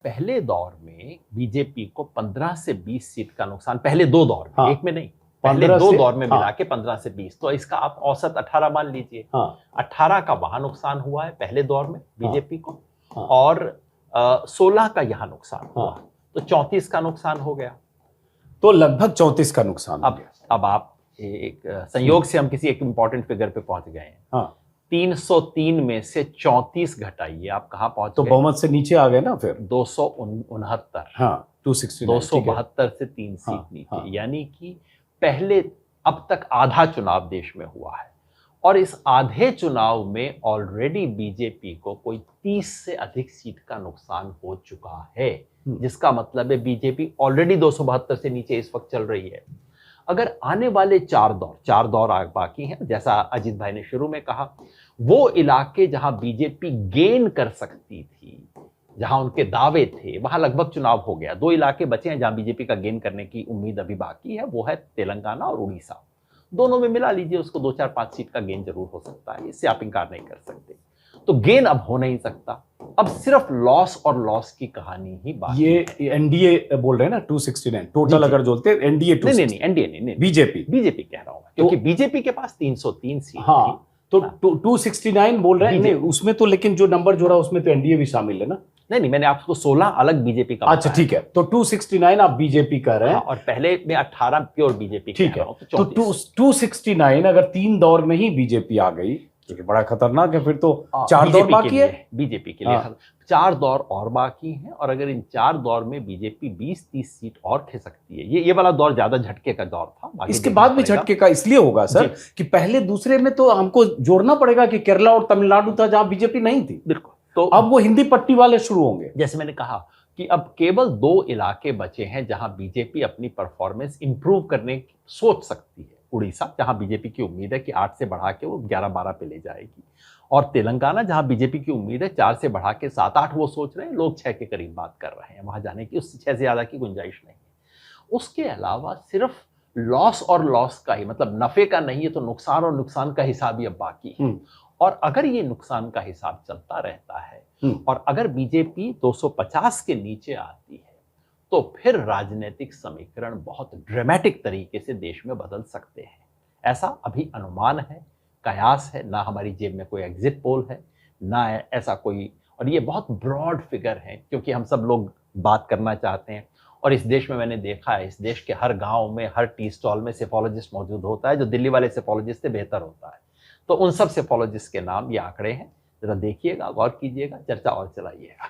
पहले दौर में बीजेपी को 15 से 20 सीट का नुकसान, पहले दो दौर में, हाँ, एक में नहीं, पहले दो दौर में मिला के 15 से 20, तो इसका आप औसत 18 मान लीजिए। 18 का वहां नुकसान हुआ है पहले दौर में बीजेपी को, और 16 का यहां नुकसान हुआ, तो 34 का नुकसान हो गया, तो लगभग 34 का नुकसान हो गया। अब आप एक संयोग से हम किसी एक इंपॉर्टेंट फिगर पे पहुंच गए हैं। 303 में से 34 घटाइए, आप कहां पहुंच तो गए? बहुमत से नीचे आ गए ना फिर 269। 269 से 3 सीट नीचे, यानी कि पहले अब तक आधा चुनाव देश में हुआ है, और इस आधे चुनाव में ऑलरेडी बीजेपी को कोई 30 से अधिक सीट का नुकसान हो चुका है, जिसका मतलब है बीजेपी ऑलरेडी 272 से नीचे इस वक्त चल रही है। अगर आने वाले चार दौर बाकी हैं, जैसा अजीत भाई ने शुरू में कहा, वो इलाके जहां बीजेपी गेन कर सकती थी, जहां उनके दावे थे, वहां लगभग चुनाव हो गया। 2 इलाके बचे हैं जहां बीजेपी का गेन करने की उम्मीद अभी बाकी है, वो है तेलंगाना और उड़ीसा। दोनों में मिला लीजिए, उसको 2-4-5 सीट का गेन जरूर हो सकता है, इससे आप इंकार नहीं कर सकते। तो गेन अब हो नहीं सकता, अब सिर्फ लॉस और लॉस की कहानी ही बाकी ये एनडीए बोल रहे हैं ना, 269 टोटल अगर जोड़ते एनडीए, नहीं एनडीए नहीं, बीजेपी कह रहा हूं, क्योंकि बीजेपी के पास 303 सीट थी, तो 269 बोल रहे हैं। नहीं, उसमें तो लेकिन जो नंबर जोड़ा उसमें तो एनडीए भी शामिल है ना। नहीं, मैंने आपको 16 अलग बीजेपी का, अच्छा ठीक है, तो 269 आप बीजेपी कर रहे हैं, और पहले में 18 प्योर बीजेपी। ठीक है, तो 269 अगर 3 दौर में ही बीजेपी आ गई, जो बड़ा खतरनाक है, फिर तो 4 दौर बाकी है बीजेपी के लिए। 4 दौर और बाकी हैं, और अगर इन 4 दौर में बीजेपी 20-30 सीट और खिसकती है, ये वाला दौर ज्यादा झटके का दौर था। इसके बाद भी झटके का इसलिए होगा सर कि पहले दूसरे में तो हमको जोड़ना पड़ेगा कि केरला और तमिलनाडु था जहां बीजेपी नहीं थी। बिल्कुल, तो अब वो हिंदी पट्टी वाले शुरू होंगे। जैसे मैंने कहा कि अब केवल 2 इलाके बचे हैं जहां बीजेपी अपनी परफॉर्मेंस इंप्रूव करने की सोच सकती है। उड़ीसा, जहां बीजेपी की उम्मीद है कि 8 से बढ़ा के वो 11-12 पे ले जाएगी, और तेलंगाना, जहां बीजेपी की उम्मीद है 4 से बढ़ा के 7-8 वो सोच रहे हैं, लोग 6 के करीब बात कर रहे हैं वहां जाने की, उससे 6 से ज्यादा की गुंजाइश नहीं है। उसके अलावा सिर्फ लॉस और लॉस का ही, मतलब नफे का नहीं है, तो नुकसान और नुकसान का हिसाब ही अब बाकी है। और अगर ये नुकसान का हिसाब चलता रहता है और अगर बीजेपी 250 के नीचे आती है, तो फिर राजनीतिक समीकरण बहुत ड्रामेटिक तरीके से देश में बदल सकते हैं। ऐसा अभी अनुमान है, कयास है, ना हमारी जेब में कोई एग्जिट पोल है, ना ऐसा कोई, और ये बहुत ब्रॉड फिगर है, क्योंकि हम सब लोग बात करना चाहते हैं, और इस देश में मैंने देखा है, इस देश के हर गांव में, हर टी स्टॉल में सेफोलॉजिस्ट मौजूद होता है, जो दिल्ली वाले सेफोलॉजिस्ट से बेहतर होता है। तो उन सब सेफोलॉजिस्ट के नाम, ये आंकड़े हैं, जरा देखिएगा, गौर कीजिएगा, चर्चा और चलाइएगा।